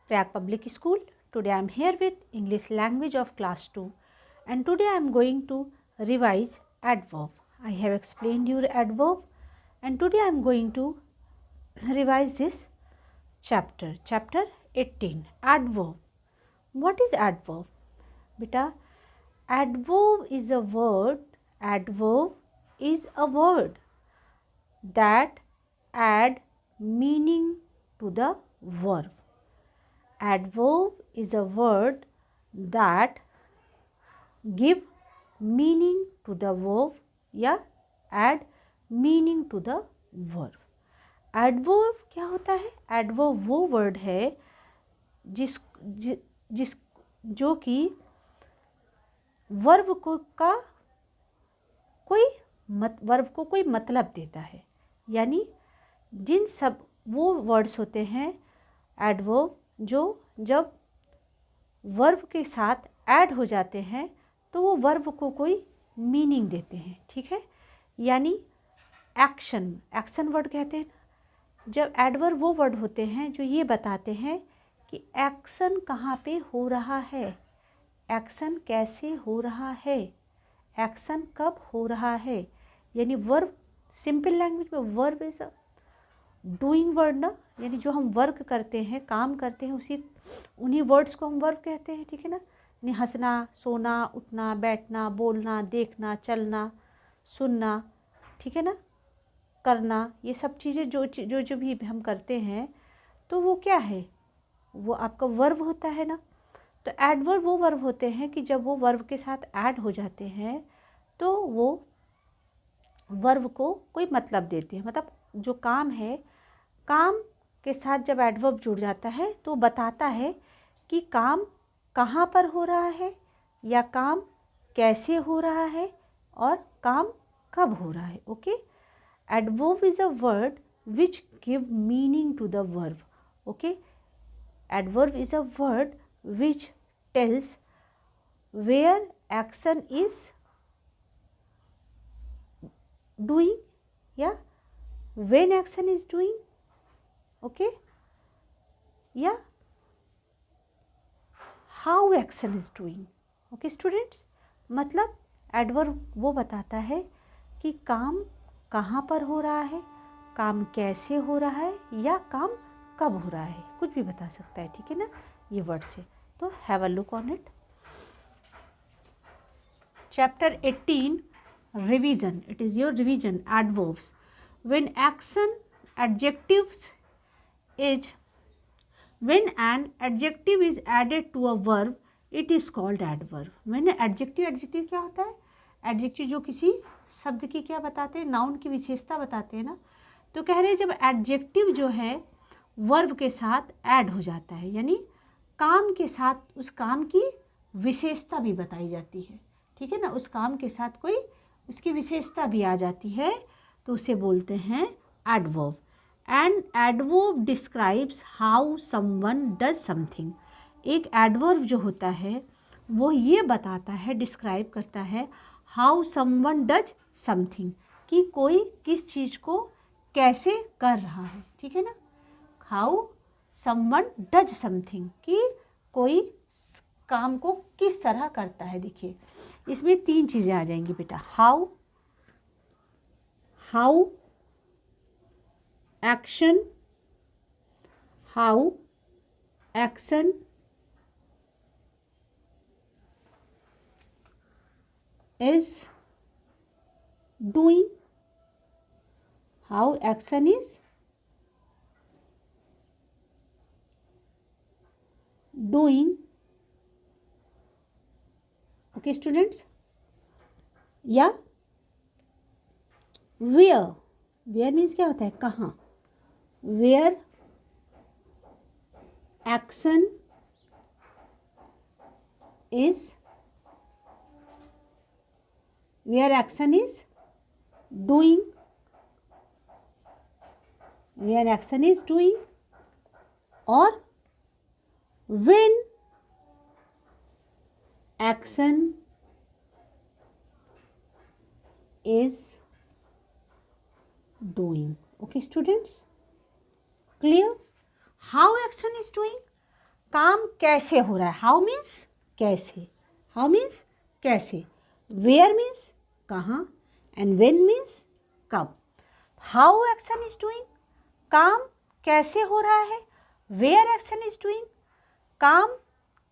Prague Public School. Today I am here with English language of class 2 and today I am going to revise adverb. I have explained your adverb and today I am going to revise this chapter 18 adverb. What is adverb? Beta, adverb is a word that add meaning to the verb. Adverb is a word that give meaning to the verb या add meaning to the verb. Adverb क्या होता है? Adverb वो word है जो कि verb को कोई मतलब देता है, यानी जिन सब वो वर्ड्स होते हैं एडवर्ब जो जब वर्ब के साथ ऐड हो जाते हैं तो वो वर्ब को कोई मीनिंग देते हैं, ठीक है। यानी एक्शन वर्ड कहते हैं ना, जब एडवर्ब वो वर्ड होते हैं जो ये बताते हैं कि एक्शन कहाँ पे हो रहा है, एक्शन कैसे हो रहा है, एक्शन कब हो रहा है। यानी वर्ब, सिंपल लैंग्वेज में verb is a doing word ना, यानी जो हम वर्क करते हैं, काम करते हैं, उन्हीं वर्ड्स को हम वर्ब कहते हैं, ठीक है ना। यानी हंसना, सोना, उठना, बैठना, बोलना, देखना, चलना, सुनना, ठीक है ना, करना, ये सब चीज़ें जो भी हम करते हैं तो वो क्या है, वो आपका वर्ब होता है ना। तो एडवर्ब वो वर्ब होते हैं कि जब वो वर्ब के साथ ऐड हो जाते हैं तो वो वर्ब को कोई मतलब देते हैं। मतलब जो काम है, काम के साथ जब एडवर्ब जुड़ जाता है तो बताता है कि काम कहाँ पर हो रहा है या काम कैसे हो रहा है और काम कब हो रहा है। Okay, adverb is a word which give meaning to the verb. Okay, adverb is a word which tells where action is doing, yeah, when action is doing, okay, yeah, how action is doing. okay students, मतलब adverb वो बताता है कि काम कहाँ पर हो रहा है, काम कैसे हो रहा है या काम कब हो रहा है, कुछ भी बता सकता है, ठीक है ना, ये वर्ड से। तो have a look on it. Chapter 18 revision, it is your revision. Adverbs, when action adjectives is when an adjective is added to a verb it is called adverb. When adjective क्या होता है? Adjective जो किसी शब्द की क्या बताते हैं, नाउन की विशेषता बताते हैं ना। तो कह रहे हैं जब एडजेक्टिव जो है वर्ब के साथ ऐड हो जाता है, यानी काम के साथ उस काम की विशेषता भी बताई जाती है, ठीक है ना, उस काम के साथ कोई उसकी विशेषता भी आ जाती है तो उसे बोलते हैं adverb. And adverb describes how someone does something. एक एडवर्ब जो होता है वो ये बताता है, डिस्क्राइब करता है हाउ समवन डज समथिंग, कि कोई किस चीज़ को कैसे कर रहा है, ठीक है ना। हाउ समवन डज समथिंग, कि कोई काम को किस तरह करता है। देखिए इसमें तीन चीज़ें आ जाएंगी बेटा, how action, how action is doing, how action is doing. okay students, या where means क्या होता है, कहाँ, where action is doing, where action is doing, और when action is doing. okay students, clear? How action is doing? काम कैसे हो रहा है। हाउ मीन्स कैसे, हाउ मीन्स कैसे, वेयर मीन्स कहाँ, एंड व्हेन मीन्स कब। हाउ एक्शन इज डूइंग, काम कैसे हो रहा है। वेयर एक्शन इज डूइंग, काम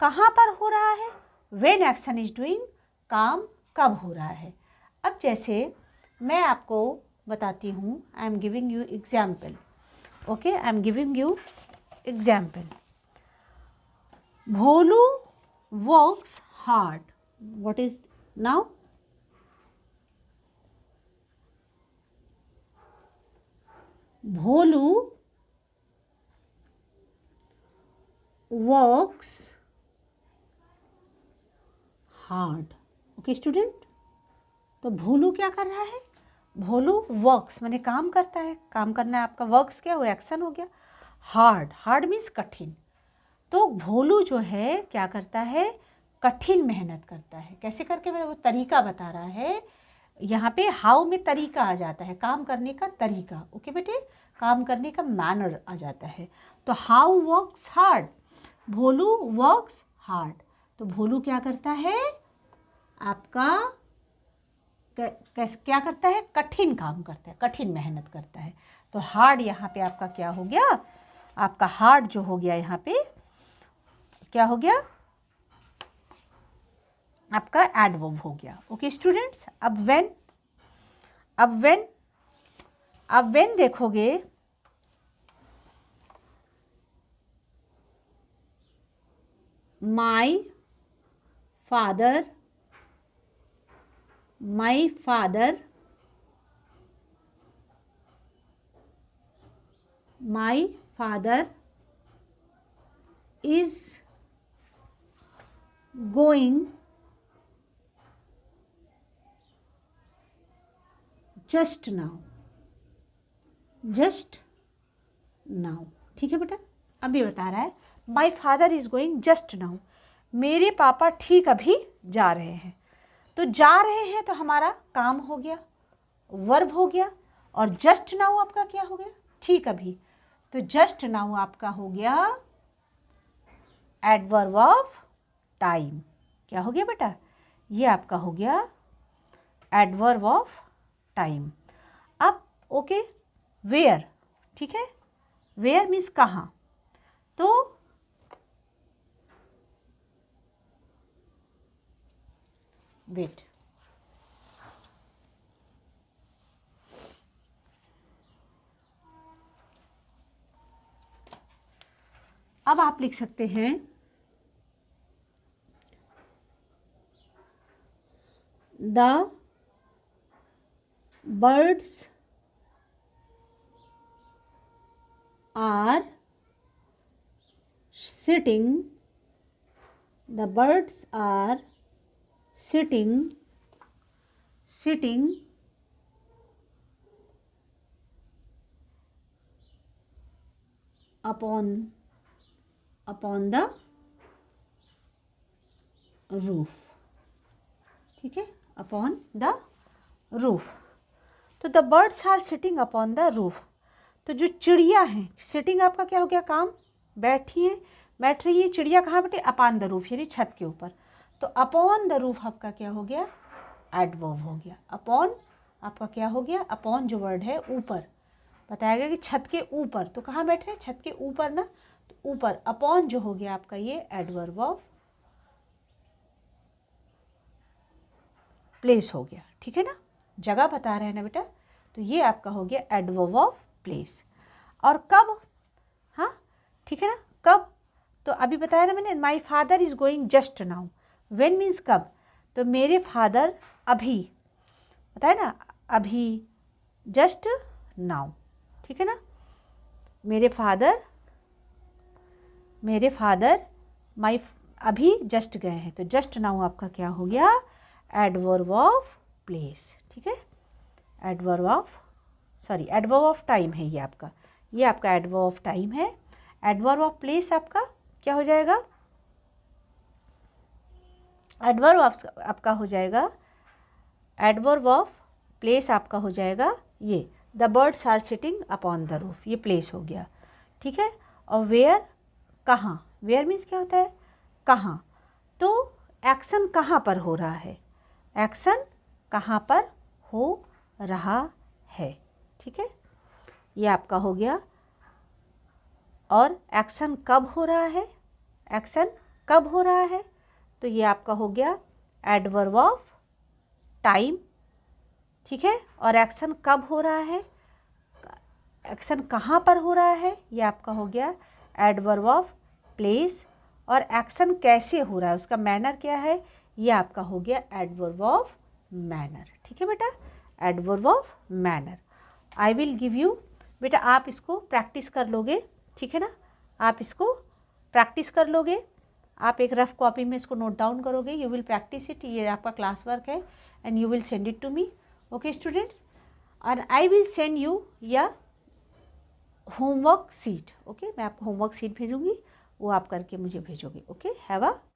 कहाँ पर हो रहा है। व्हेन एक्शन इज डूइंग, काम कब हो रहा है। अब जैसे मैं आपको बताती हूँ, I am giving you example, okay, I am giving you example. Bholu works hard, what is now, Bholu works hard, okay student. तो भोलू क्या कर रहा है, भोलू वर्क्स माने काम करता है, काम करना है आपका, वर्क्स क्या हो, एक्शन हो गया। हार्ड, हार्ड मीन्स कठिन। तो भोलू जो है क्या करता है, कठिन मेहनत करता है। कैसे करके, मेरा वो तरीका बता रहा है। यहाँ पे हाउ में तरीका आ जाता है, काम करने का तरीका, ओके बेटे, काम करने का मैनर आ जाता है। तो how works hard, Bholu works hard. तो भोलू क्या करता है आपका, क्या करता है, कठिन काम करता है, कठिन मेहनत करता है। तो हार्ड यहाँ पे आपका क्या हो गया, आपका हार्ड जो हो गया यहाँ पे क्या हो गया, आपका एडवर्ब हो गया। Okay students. अब व्हेन देखोगे, my father is going just now, ठीक है बेटा। अभी बता रहा है my father is going just now, मेरे पापा ठीक अभी जा रहे हैं। तो जा रहे हैं तो हमारा काम हो गया, वर्ब हो गया, और जस्ट नाउ आपका क्या हो गया, ठीक अभी। तो जस्ट नाउ आपका हो गया एडवर्ब ऑफ टाइम। क्या हो गया बेटा, ये आपका हो गया एडवर्ब ऑफ टाइम। अब ओके, वेयर, ठीक है, वेयर मीन्स कहाँ। तो वेट, अब आप लिख सकते हैं the birds are sitting, the birds are sitting upon the roof, ठीक है, upon the roof। तो the birds are sitting upon the roof. तो जो चिड़िया हैं, सिटिंग आपका क्या हो गया, काम, बैठ रही है चिड़िया, कहाँ बैठे, अपॉन द रूफ यानी छत के ऊपर। तो अपॉन द रूफ आपका क्या हो गया, एडवर्ब हो गया। अपॉन आपका क्या हो गया, अपॉन जो वर्ड है ऊपर, बताया गया कि छत के ऊपर, तो कहाँ बैठ रहे हैं, छत के ऊपर ना, तो ऊपर अपॉन जो हो गया आपका ये एडवर्ब ऑफ प्लेस हो गया, ठीक है ना, जगह बता रहे हैं ना बेटा। तो ये आपका हो गया एडवर्ब ऑफ प्लेस। और कब, हाँ ठीक है ना, कब, तो अभी बताया ना मैंने, my father is going just now. When means कब, तो मेरे फादर अभी, बताया ना, अभी, जस्ट नाउ, ठीक है ना, मेरे फादर माई अभी जस्ट गए हैं। तो जस्ट नाउ आपका क्या हो गया, एडवर्ब ऑफ प्लेस, ठीक है, एडवर्ब ऑफ टाइम है ये आपका एडवर्ब ऑफ टाइम है। एडवर्ब ऑफ प्लेस आपका क्या हो जाएगा, एडवर्ब आपका हो जाएगा, एडवर्ब ऑफ प्लेस आपका हो जाएगा ये, the birds are sitting upon the roof, ये प्लेस हो गया, ठीक है। और वेयर, कहाँ, वेयर मीन्स क्या होता है, कहाँ। तो एक्शन कहाँ पर हो रहा है, एक्शन कहाँ पर हो रहा है, ठीक है, ये आपका हो गया। और एक्शन कब हो रहा है, एक्शन कब हो रहा है, तो ये आपका हो गया एडवर्ब ऑफ टाइम, ठीक है। और एक्शन कब हो रहा है, एक्शन कहाँ पर हो रहा है, ये आपका हो गया एडवर्ब ऑफ प्लेस। और एक्शन कैसे हो रहा है, उसका मैनर क्या है, ये आपका हो गया एडवर्ब ऑफ मैनर, ठीक है बेटा, adverb of manner. I will give you, बेटा आप इसको प्रैक्टिस कर लोगे, ठीक है ना, आप इसको प्रैक्टिस कर लोगे, आप एक रफ कॉपी में इसको नोट डाउन करोगे, यू विल प्रैक्टिस इट, ये आपका क्लास वर्क है and you will send it to me, okay students. और आई विल सेंड यू या होमवर्क शीट, ओके, मैं आपको होमवर्क शीट भेजूँगी, वो आप करके मुझे भेजोगे, ओके। Have a